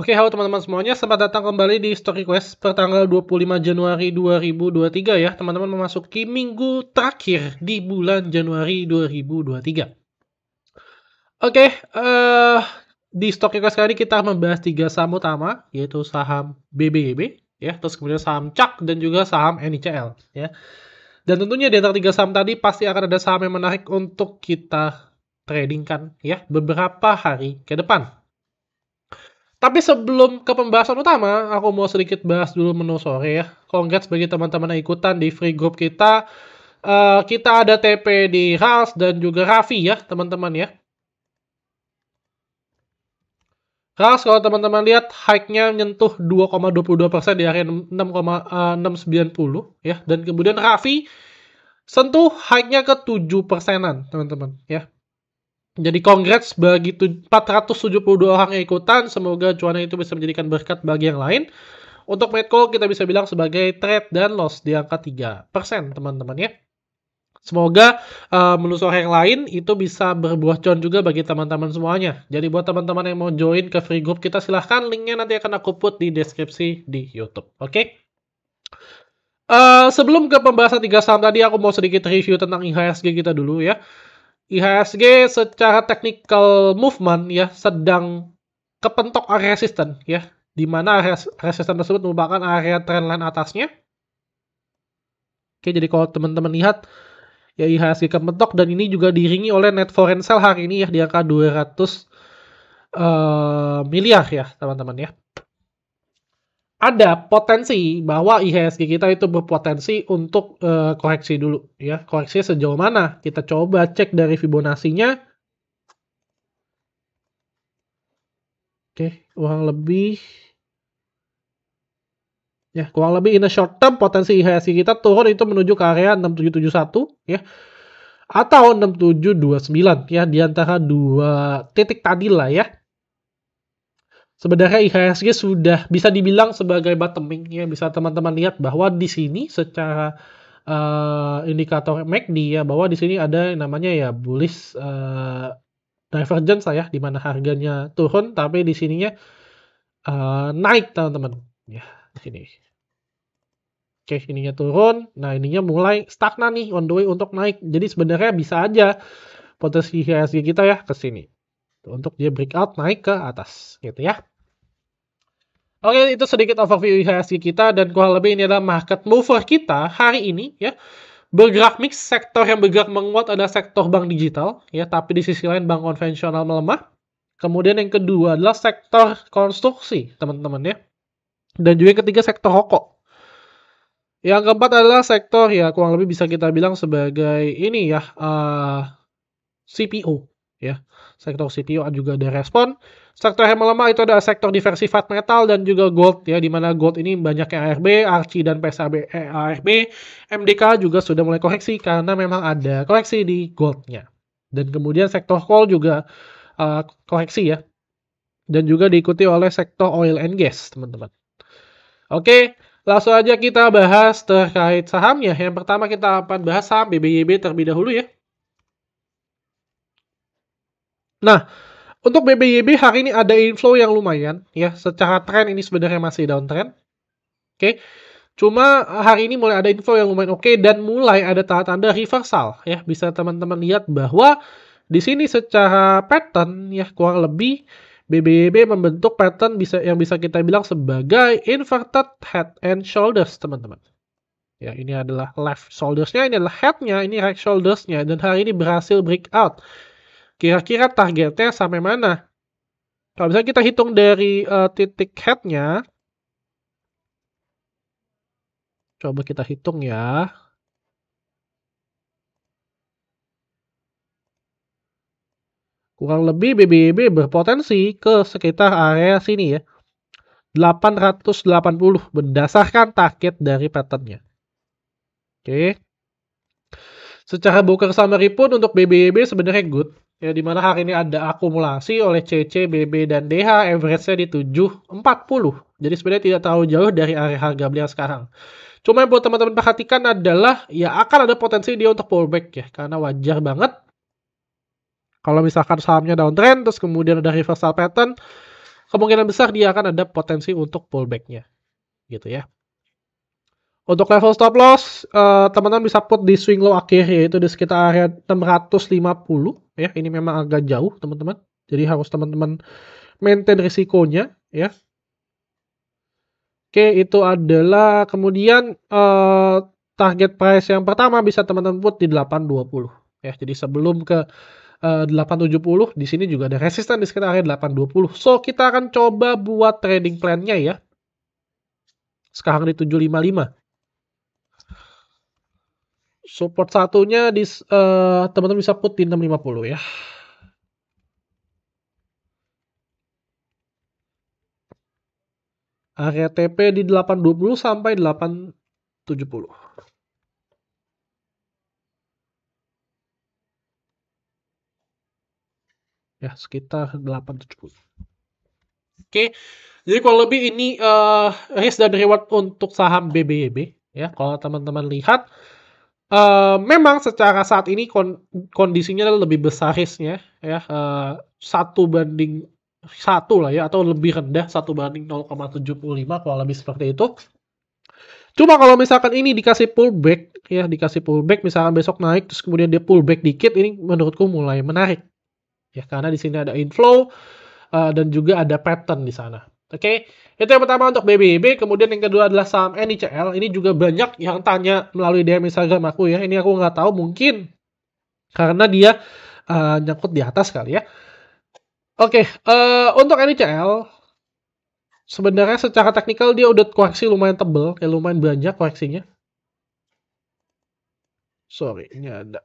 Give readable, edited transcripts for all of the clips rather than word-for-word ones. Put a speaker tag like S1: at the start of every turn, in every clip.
S1: Oke, halo teman-teman semuanya. Selamat datang kembali di Stock Request per tanggal 25 Januari 2023 ya. Teman-teman memasuki minggu terakhir di bulan Januari 2023. Oke, di Stock Request kali ini kita membahas 3 saham utama, yaitu saham BBYB, ya, terus kemudian saham CAK dan juga saham NICL, ya. Dan tentunya di antara 3 saham tadi pasti akan ada saham yang menarik untuk kita tradingkan, ya, beberapa hari ke depan. Tapi sebelum ke pembahasan utama, aku mau sedikit bahas dulu menu sore ya. Congrats bagi teman-teman yang ikutan di free group kita. Kita ada TP di Rals dan juga Raffi ya, teman-teman ya. Rals kalau teman-teman lihat hike-nya menyentuh 2,22% di area 6,690 ya. Dan kemudian Raffi sentuh hike-nya ke 7%-an, teman-teman ya. Jadi congrats bagi 472 orang yang ikutan. Semoga cuannya itu bisa menjadikan berkat bagi yang lain. Untuk Medco kita bisa bilang sebagai trade dan loss di angka 3%, teman-teman ya. Semoga menu sore yang lain itu bisa berbuah cuan juga bagi teman-teman semuanya. Jadi buat teman-teman yang mau join ke free group kita silahkan. Linknya nanti akan aku put di deskripsi di YouTube. Oke? Sebelum ke pembahasan 3 saham tadi, aku mau sedikit review tentang IHSG kita dulu ya. IHSG secara technical movement ya sedang kepentok area resisten ya, di mana area resisten tersebut merupakan area trendline atasnya. Oke, jadi kalau teman-teman lihat ya IHSG kepentok dan ini juga diiringi oleh net foreign sale hari ini ya di angka 200 miliar ya teman-teman ya. Ada potensi bahwa IHSG kita itu berpotensi untuk koreksi dulu ya. Koreksi sejauh mana? Kita coba cek dari Fibonacci-nya. Oke, kurang lebih in the short term potensi IHSG kita turun itu menuju ke area 6771 ya. Atau 6729 ya, di antara dua titik tadi lah ya. Sebenarnya IHSG sudah bisa dibilang sebagai bottoming ya, bisa teman-teman lihat bahwa di sini secara indikator MACD ya, bahwa di sini ada yang namanya ya bullish divergence lah ya, di mana harganya turun tapi di sininya naik teman-teman ya, di sini. Oke, ininya turun, nah ininya mulai stagnan nih, on the way untuk naik. Jadi sebenarnya bisa aja potensi IHSG kita ya ke sini untuk dia breakout naik ke atas gitu ya. Oke, itu sedikit overview IHSG kita dan kurang lebih ini adalah market mover kita hari ini ya. Bergerak mix, sektor yang bergerak menguat adalah sektor bank digital ya, tapi di sisi lain bank konvensional melemah. Kemudian yang kedua adalah sektor konstruksi, teman-teman ya. Dan juga yang ketiga sektor rokok. Yang keempat adalah sektor ya kurang lebih bisa kita bilang sebagai ini ya CPO ya. Sektor CPO juga ada respon. Sektor yang melemah itu ada sektor diversified metal dan juga gold ya, di mana gold ini banyak yang ARB, ARCI dan PSAB ARB. MDK juga sudah mulai koreksi karena memang ada koreksi di goldnya. Dan kemudian sektor coal juga koreksi ya. Dan juga diikuti oleh sektor oil and gas, teman-teman. Oke, langsung aja kita bahas terkait sahamnya. Yang pertama kita akan bahas saham BBYB terlebih dahulu ya. Nah, untuk BBYB hari ini ada inflow yang lumayan ya. Secara tren ini sebenarnya masih downtrend. Oke. Cuma hari ini mulai ada inflow yang lumayan oke dan mulai ada tanda-tanda reversal ya. Bisa teman-teman lihat bahwa di sini secara pattern ya kurang lebih BBYB membentuk pattern yang bisa kita bilang sebagai inverted head and shoulders, teman-teman. Ya, ini adalah left shoulders-nya, ini adalah head-nya, ini right shoulders-nya dan hari ini berhasil breakout. Kira-kira targetnya sampai mana? Kalau misalnya kita hitung dari titik head-nya, coba kita hitung ya. Kurang lebih BBYB berpotensi ke sekitar area sini ya. 880 berdasarkan target dari pattern-nya. Oke. Secara broker summary pun untuk BBYB sebenarnya good. Ya, dimana hari ini ada akumulasi oleh CC, BB, dan DH, average-nya di 740. Jadi sebenarnya tidak terlalu jauh dari area harga beliau sekarang. Cuma yang buat teman-teman perhatikan adalah, ya akan ada potensi dia untuk pullback ya. Karena wajar banget. Kalau misalkan sahamnya downtrend, terus kemudian ada reversal pattern, kemungkinan besar dia akan ada potensi untuk pullback-nya, gitu ya. Untuk level stop loss, teman-teman bisa put di swing low akhir, yaitu di sekitar area 650 ya. Ini memang agak jauh, teman-teman. Jadi harus teman-teman maintain risikonya ya. Oke, itu adalah kemudian target price yang pertama bisa teman-teman put di 820 ya. Jadi sebelum ke 870 di sini juga ada resisten di sekitar area 820. So, kita akan coba buat trading plan-nya ya. Sekarang di 755. Support satunya di teman-teman bisa put di 650 ya. Area TP di 820 sampai 870. Ya, sekitar 870. Oke. Jadi kalau lebih ini risk dan reward untuk saham BBYB ya. Kalau teman-teman lihat memang secara saat ini kondisinya lebih besar risknya ya, 1/1 lah ya, atau lebih rendah 1/0,75 kalau lebih seperti itu. Cuma kalau misalkan ini dikasih pullback ya, misalkan besok naik terus kemudian dia pullback dikit, ini menurutku mulai menarik ya, karena di sini ada inflow dan juga ada pattern di sana. Oke, itu yang pertama untuk BBYB. Kemudian yang kedua adalah saham NICL. Ini juga banyak yang tanya melalui DM Instagram aku ya. Ini aku nggak tahu, mungkin karena dia nyangkut di atas kali ya. Oke, untuk NICL sebenarnya secara teknikal dia udah koreksi lumayan tebel, ya lumayan banyak koreksinya. Sorry, ini ada.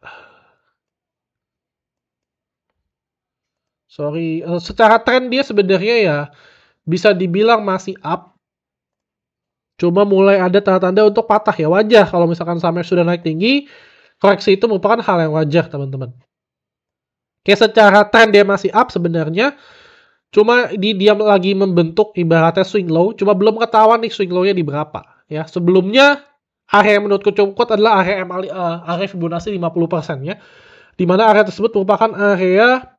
S1: Sorry, secara tren dia sebenarnya ya bisa dibilang masih up. Cuma mulai ada tanda-tanda untuk patah ya, wajar kalau misalkan sahamnya sudah naik tinggi, koreksi itu merupakan hal yang wajar, teman-teman. Oke, secara tren dia masih up sebenarnya, cuma dia lagi membentuk ibaratnya swing low, cuma belum ketahuan nih swing low-nya di berapa. Ya, sebelumnya area yang menurutku cukup kuat adalah area Fibonacci 50% ya, di mana area tersebut merupakan area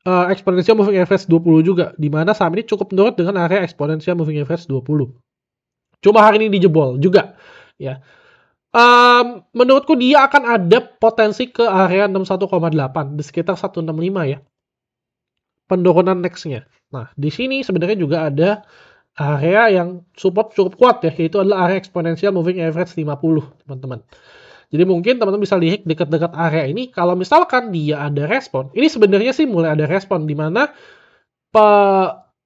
S1: exponential moving average 20 juga, di mana saham ini cukup menurut dengan area exponential moving average 20. Cuma hari ini dijebol juga ya. Menurutku dia akan ada potensi ke area 61,8 di sekitar 165 ya. Penurunan next-nya. Nah, di sini sebenarnya juga ada area yang support cukup kuat ya, yaitu adalah area exponential moving average 50, teman-teman. Jadi mungkin teman-teman bisa lihat dekat-dekat area ini, kalau misalkan dia ada respon, ini sebenarnya sih mulai ada respon, di mana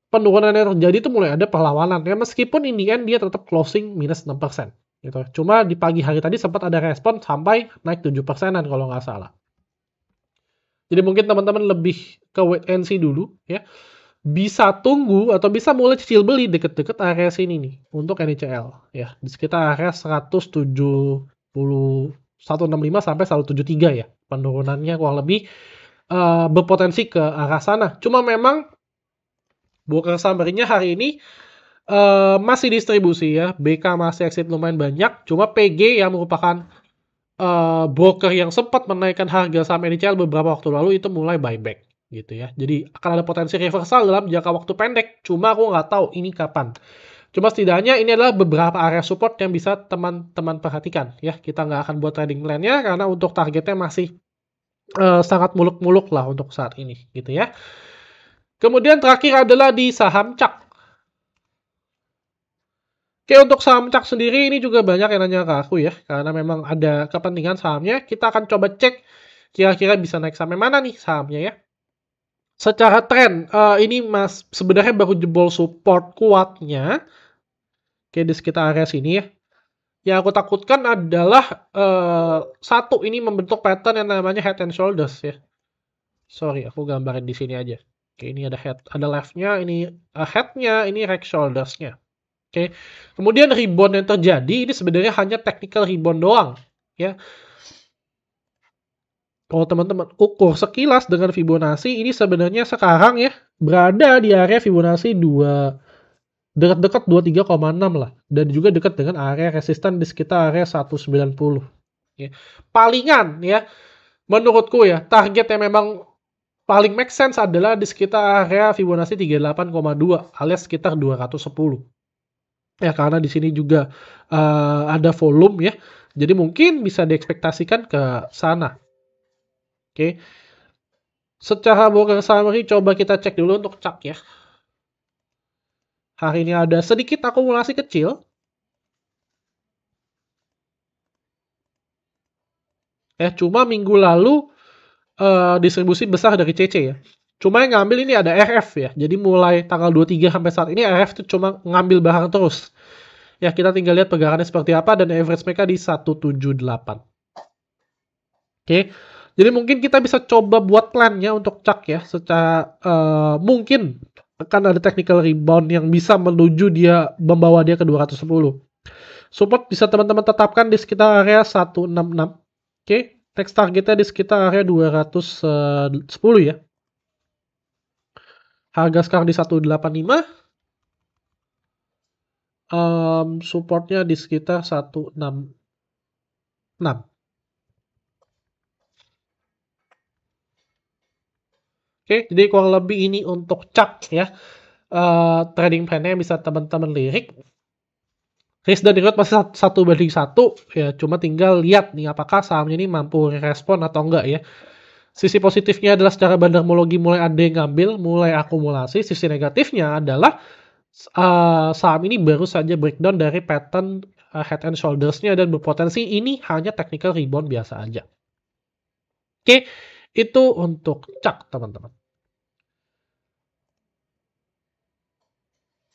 S1: penurunan yang terjadi itu mulai ada perlawanan. Ya, meskipun in the end dia tetap closing minus 6%. Gitu. Cuma di pagi hari tadi sempat ada respon sampai naik 7%-an kalau nggak salah. Jadi mungkin teman-teman lebih ke wait and see dulu ya. Bisa tunggu atau bisa mulai cicil beli deket-deket area sini nih untuk NICL ya, di sekitar area 165 sampai 173 ya, penurunannya kurang lebih berpotensi ke arah sana. Cuma memang broker summary-nya hari ini masih distribusi ya, BK masih exit lumayan banyak, cuma PG yang merupakan broker yang sempat menaikkan harga saham NICL beberapa waktu lalu itu mulai buyback gitu ya. Jadi akan ada potensi reversal dalam jangka waktu pendek. Cuma aku nggak tahu ini kapan. Cuma setidaknya ini adalah beberapa area support yang bisa teman-teman perhatikan ya. Kita nggak akan buat trading plan-nya karena untuk targetnya masih sangat muluk-muluk lah untuk saat ini gitu ya. Kemudian terakhir adalah di saham CAK. Oke, untuk saham CAK sendiri ini juga banyak yang nanya ke aku ya, karena memang ada kepentingan sahamnya. Kita akan coba cek kira-kira bisa naik sampai mana nih sahamnya ya. Secara tren, ini sebenarnya baru jebol support kuatnya. Oke, di sekitar area sini ya. Yang aku takutkan adalah satu, ini membentuk pattern yang namanya head and shoulders ya. Sorry, aku gambarin di sini aja. Oke, ini ada head, ada left-nya, ini head-nya, ini right shoulders-nya. Oke, kemudian rebound yang terjadi ini sebenarnya hanya technical rebound doang ya. Kalau teman-teman ukur sekilas dengan Fibonacci, ini sebenarnya sekarang ya berada di area Fibonacci 2, dekat-dekat 23,6 lah, dan juga dekat dengan area resisten di sekitar area 190 ya. Palingan ya menurutku ya, target yang memang paling make sense adalah di sekitar area Fibonacci 38,2 alias sekitar 210. Ya karena di sini juga ada volume ya. Jadi mungkin bisa diekspektasikan ke sana. Oke. Secara broker summary coba kita cek dulu untuk chart ya. Hari ini ada sedikit akumulasi kecil. Ya, cuma minggu lalu distribusi besar dari CC ya. Cuma yang ngambil ini ada RF ya. Jadi mulai tanggal 23 sampai saat ini RF itu cuma ngambil barang terus. Ya, kita tinggal lihat pergerakannya seperti apa dan average mereka di 178. Oke. Jadi mungkin kita bisa coba buat plannya untuk chart ya. Secara mungkin akan ada technical rebound yang bisa menuju dia membawa dia ke 210. Support bisa teman-teman tetapkan di sekitar area 166. Oke. Next targetnya di sekitar area 210 ya. Harga sekarang di 185. Supportnya di sekitar 166. Oke, jadi kurang lebih ini untuk chart ya. Trading plan-nya bisa teman-teman lirik. Risk dan reward masih 1:1 ya, cuma tinggal lihat nih apakah sahamnya ini mampu respon atau enggak ya. Sisi positifnya adalah secara bandarmologi mulai ada yang ngambil, mulai akumulasi. Sisi negatifnya adalah saham ini baru saja breakdown dari pattern head and shoulders-nya dan berpotensi ini hanya technical rebound biasa aja. Oke, itu untuk chart teman-teman.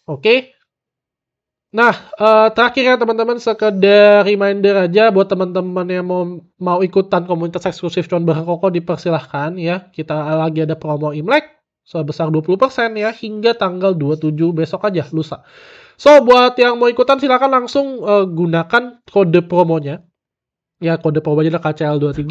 S1: Oke. Nah, terakhir ya teman-teman, sekedar reminder aja buat teman-teman yang mau ikutan komunitas eksklusif Cuan Bareng Koko, dipersilahkan ya. Kita lagi ada promo Imlek sebesar 20% ya hingga tanggal 27 besok aja, lusa. So, buat yang mau ikutan silakan langsung gunakan kode promonya. Ya, kode promonya adalah KCL23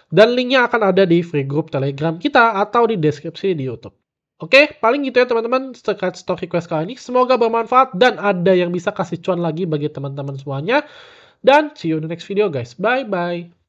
S1: dan linknya akan ada di free group Telegram kita atau di deskripsi di YouTube. Oke, paling gitu ya teman-teman terkait stock request kali ini. Semoga bermanfaat dan ada yang bisa kasih cuan lagi bagi teman-teman semuanya. Dan see you in the next video guys. Bye-bye.